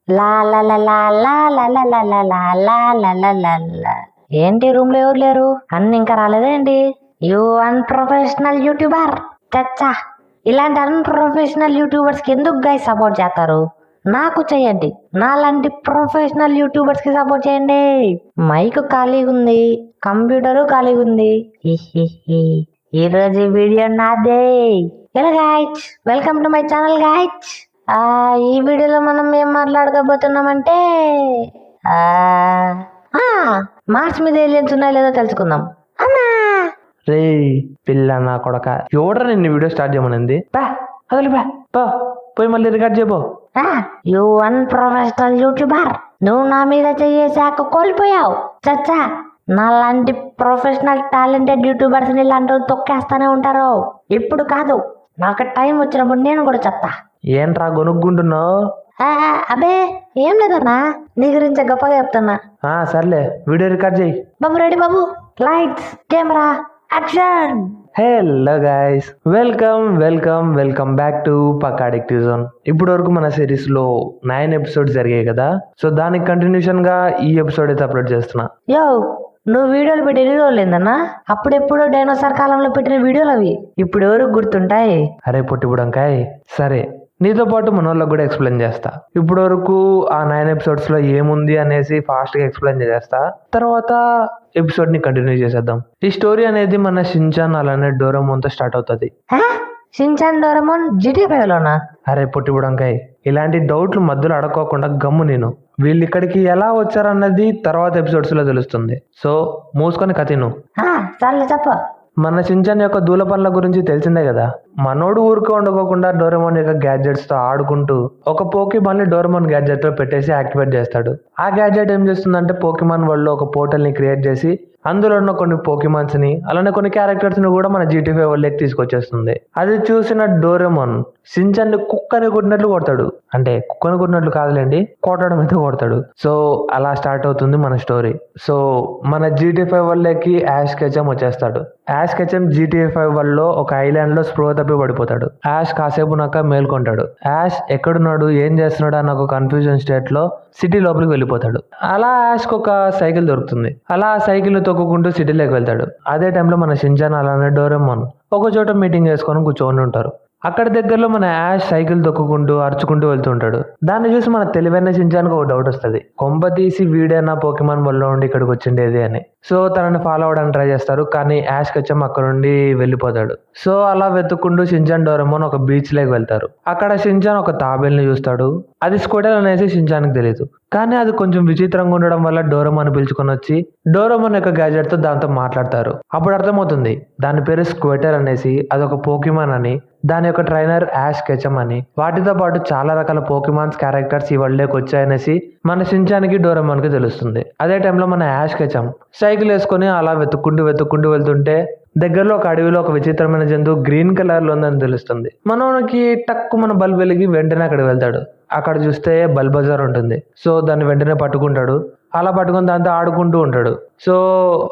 లా లా లా లా లా లా లా లా లా లా లా లా లా లా లా. ఏంటి రూమ్ లో ఎవరు లేరు? అన్ని ఇంకా రాలేదేంటి? యూ అన్ప్రొఫెషనల్ యూట్యూబర్ చచ్చా. ఇలాంటి అన్ప్రొఫెషనల్ యూట్యూబర్స్ కి ఎందుకు గైస్ సపోర్ట్ చేస్తారు? నాకు చెయ్యండి, నాలాంటి ప్రొఫెషనల్ యూట్యూబర్స్ కి సపోర్ట్ చేయండి. మైక్ ఖాళీగా ఉంది, కంప్యూటర్ ఖాళీగా ఉంది. ఈ రోజు వీడియో నాదే. Hello guys, welcome to my channel guys. ఈ వీడియోలో మనం ఏం మాట్లాడుకోబోతున్నామంటే మార్స్ మీద ఏలియన్స్ ఉన్నాయో లేదో తెలుసుకుందాం. అమ్మా రే పిల్ల నా కొడక, ఎవడరా నిన్ను వీడియో స్టార్ట్ చేయమనింది? అసలు పోయి మళ్ళీ రికార్డ్ చేయబో. యూ అన్ప్రొఫెషనల్ యూట్యూబర్, నువ్వు నా మీద చేసాక కోల్పోయావు చచ్చా. నాలాంటి ప్రొఫెషనల్ టాలెంటెడ్ యూట్యూబర్స్ ని ఇలాంటి తొక్కేస్తానే ఉంటారు. ఇప్పుడు కాదు, నాకు టైం వచ్చినప్పుడు నేను కూడా చెప్తా. ఏంట్రా గొనుక్కుంటున్నావు? అబే ఏం లేదన్నా, నీ గురించి గొప్పగా చెప్తున్నా. సర్లే, వీడియో రికార్డ్ చేయి. బాబు రెడీ బాబు, lights camera action. Hello guys, welcome back to Pakka addictive zone. ఇప్పుడు వరకు మన సిరీస్ లో 9 ఎపిసోడ్స్ జరిగాయి కదా, సో దానికి కంటిన్యూషన్ గా ఈ ఎపిసోడ్ అయితే అప్లోడ్ చేస్తున్నా. యో, నువ్వు వీడియోలు పెట్టి ఎన్ని రోజులు ఏందన్నా? అప్పుడెప్పుడు డైనోసార్ కాలంలో పెట్టిన వీడియోలు అవి ఇప్పుడు ఎవరికి గుర్తుంటాయి? అరే పొట్టి బుడంకాయ్, సరే నీతో పాటు మన వాళ్ళకి కూడా ఎక్స్ప్లెయిన్ చేస్తా. ఇప్పుడు వరకు ఆ 9 ఎపిసోడ్స్ లో ఏముంది అనేసి ఫాస్ట్ గా ఎక్స్ప్లెయిన్ చేస్తా, తర్వాత ఎపిసోడ్ ని కంటిన్యూ చేసేద్దాం. ఈ స్టోరీ అనేది మన షిన్చాన్ అలానే డోరేమోన్ తో స్టార్ట్ అవుతుంది. షిన్చాన్ డోరేమోన్ GTA 5 లోనా? అరే పొట్టి బుడంకాయ్, ఇలాంటి డౌట్లు మధ్యలో అడక్కోకుండా గమ్ము నేను. వీళ్ళు ఇక్కడికి ఎలా వచ్చారన్నది తర్వాత ఎపిసోడ్స్ లో తెలుస్తుంది. సో మూసుకొని కథను. చెప్ప. మన షిన్చాన్ యొక్క దూల పనుల గురించి తెలిసిందే కదా. మనోడు ఊరికే ఉండకోకుండా డోరేమోన్ యొక్క గ్యాడ్జెట్స్ తో ఆడుకుంటూ ఒక పోకీమాన్ ని డోరేమోన్ గ్యాడ్జెట్ లో పెట్టేసి యాక్టివేట్ చేస్తాడు. ఆ గ్యాడ్జెట్ ఏం చేస్తుందంటే పోకీమాన్ వరల్డ్ లో ఒక పోర్టల్ ని క్రియేట్ చేసి అందులో ఉన్న కొన్ని పోకీమాన్స్ ని అలానే కొన్ని క్యారెక్టర్స్ ని కూడా మన GTA 5 వరల్డ్కి తీసుకొచ్చేస్తుంది. అది చూసిన డోరేమోన్ షిన్చాన్ ని కుక్కని కొట్టినట్లు కొడతాడు. అంటే కుక్కని కొట్టినట్లు కాదులేండి, కొట్టడం అయితే కొడతాడు. సో అలా స్టార్ట్ అవుతుంది మన స్టోరీ. సో మన GTA 5 వరల్డ్కి యాష్ కెచమ్ వచ్చేస్తాడు. యాష్ కెచమ్ GTA 5 వరల్డ్ లో ఒక ఐలాండ్ లో స్ప్రో తప్పి పడిపోతాడు. యాష్ కాసేపు నాక మేల్కొంటాడు. యాష్ ఎక్కడున్నాడు, ఏం చేస్తున్నాడు అన్న ఒక కన్ఫ్యూజన్ స్టేట్ లో సిటీ లోపలికి వెళ్ళిపోతాడు. అలా యాష్కి ఒక సైకిల్ దొరుకుతుంది. అలా ఆ సైకిల్ తొక్కుకుంటూ సిటీలోకి వెళ్తాడు. అదే టైంలో మన షిన్చాన్ అలానే డోరేమోన్ ఒక చోట మీటింగ్ చేసుకొని కూర్చొని ఉంటారు. అక్కడ దగ్గరలో మన యాష్ సైకిల్ తొక్కుకుంటూ అరుచుకుంటూ వెళ్తుంటాడు. దాన్ని చూసి మన తెలివైన షిన్చాన్కి ఒక డౌట్ వస్తుంది, కొంప తీసి వీడైనా పోకీమాన్ వల్ల ఉండి ఇక్కడికి వచ్చిండేది అని. సో తనని ఫాలో అవడానికి ట్రై చేస్తారు, కానీ యాష్ కచ్చం అక్కడ నుండి వెళ్ళిపోతాడు. సో అలా వెతుక్కుంటూ షిన్చాన్ డోరేమోన్ ఒక బీచ్ లోకి వెళ్తారు. అక్కడ షిన్చాన్ ఒక తాబేల్ని చూస్తాడు. అది స్క్విడల్ అనేసి షిన్చాన్కి తెలియదు, కానీ అది కొంచెం విచిత్రంగా ఉండడం వల్ల డోరేమోన్ పిలుచుకొని వచ్చి డోరేమోన్ యొక్క గ్యాజెట్ తో దాంతో మాట్లాడతారు. అప్పుడు అర్థమవుతుంది దాని పేరు స్క్విటర్ అనేసి, అదొక పోకీమాన్ అని, దాని యొక్క ట్రైనర్ యాష్ కెచమ్ అని. వాటితో పాటు చాలా రకాల పోకీమాన్స్ క్యారెక్టర్స్ ఈ వరల్డ్లోకి వచ్చాయనేసి మన షిన్చాన్కి డోరేమోన్ కి తెలుస్తుంది. అదే టైంలో మన యాష్ కెచమ్ సైకిల్ వేసుకొని అలా వెతుక్కుంటూ వెళ్తుంటే దగ్గరలో ఒక అడవిలో ఒక విచిత్రమైన జంతువు గ్రీన్ కలర్ లో ఉందని తెలుస్తుంది. మనకి టక్కు మన బల్బ్ వెలిగి వెంటనే అక్కడికి వెళ్తాడు. అక్కడ చూస్తే బల్బజార్ ఉంటుంది. సో దాన్ని వెంటనే పట్టుకుంటాడు. అలా పట్టుకుని దాంతో ఆడుకుంటూ ఉంటాడు. సో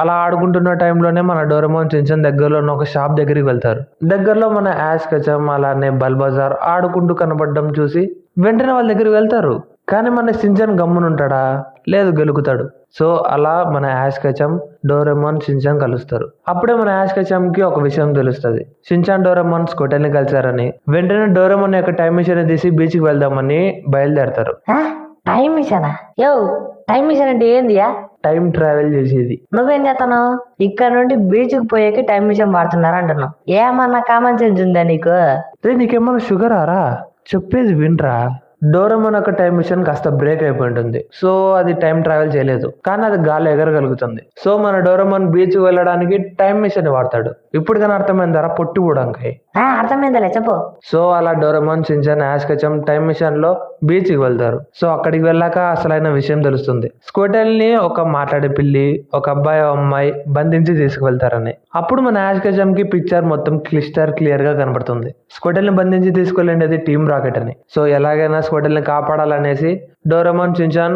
అలా ఆడుకుంటున్న టైంలోనే మన డోరేమోన్ షిన్చాన్ దగ్గరలో ఉన్న ఒక షాప్ దగ్గరికి వెళ్తారు. దగ్గరలో మన యాష్ కెచమ్ అలానే బల్బజార్ ఆడుకుంటూ కనపడడం చూసి వెంటనే వాళ్ళ దగ్గరికి వెళ్తారు. కానీ మన షిన్చాన్ గమ్మునుంటాడా? లేదు, గెలుకుతాడు. సో అలా మన యాష్ కెచమ్ డోరేమోన్ షిన్చాన్ కలుస్తారు. అప్పుడే మన యాష్ కెచమ్ కి ఒక విషయం తెలుస్తుంది, షిన్చాన్ డోరేమోన్ స్క్విడల్ ని కలిసారని. వెంటనే డోరేమోన్ యొక్క టైం మిషన్ తీసి బీచ్ కి వెళ్దామని బయలుదేరతారు. Time machine? యో, టైం మిషన్ అంటే ఏందియా? టైం ట్రావెల్ చేసేది. నువ్వేం చేస్తాను? ఇక్కడ నుండి బీచ్ కి పోయేకి టైం మిషన్ వాడుతున్నారు అంటున్నావు. ఏమన్నా కామన్ సెన్స్ ఉందా నీకు? నీకేమన్నా షుగర్ ఆరా? చెప్పేది వినరా. డోరేమోన్ యొక్క టైం మిషన్ కాస్త బ్రేక్ అయిపోయి ఉంటుంది. సో అది టైం ట్రావెల్ చేయలేదు, కానీ అది గాలి ఎగరగలుగుతుంది. సో మన డోరేమోన్ బీచ్ వెళ్ళడానికి టైం మిషన్ వాడతాడు. ఇప్పుడు కానీ అర్థమైందరా పొట్టి బుడంకాయ్? అర్థమైందలే, చెప్పు. సో అలా Doraemon Shinchan Ash Ketchum time machine లో బీచ్ కి వెళ్తారు. సో అక్కడికి వెళ్ళాక అసలైన విషయం తెలుస్తుంది, స్క్విడల్ ని ఒక మాట్లాడే పిల్లి, ఒక అబ్బాయి అమ్మాయి బంధించి తీసుకువెళ్తారని. అప్పుడు మన యాష్ కెచమ్ కి పిక్చర్ మొత్తం క్లియర్ గా కనబడుతుంది. స్క్విడల్ ని బంధించి తీసుకెళ్ళిండేది టీమ్ రాకెట్ అని. సో ఎలాగైనా స్క్విడల్ ని కాపాడాలనేసి డోరేమోన్ షిన్చాన్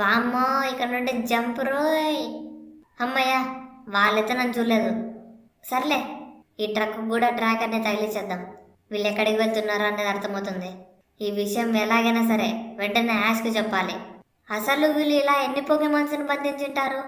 వామ్మో ఇక్కడ నుండి జంప్ రోయ్. అమ్మయ్య, వాళ్ళైతే నన్ను చూడలేదు. సర్లే, ఈ ట్రక్ కూడా ట్రాకర్ని తగిలించేద్దాం. వీళ్ళు ఎక్కడికి వెళ్తున్నారో అనేది అర్థమవుతుంది. ఈ విషయం ఎలాగైనా సరే వెంటనే యాష్కి చెప్పాలి. అసలు వీళ్ళు ఇలా ఎన్ని పోకీమాన్స్ని బంధించుంటారు?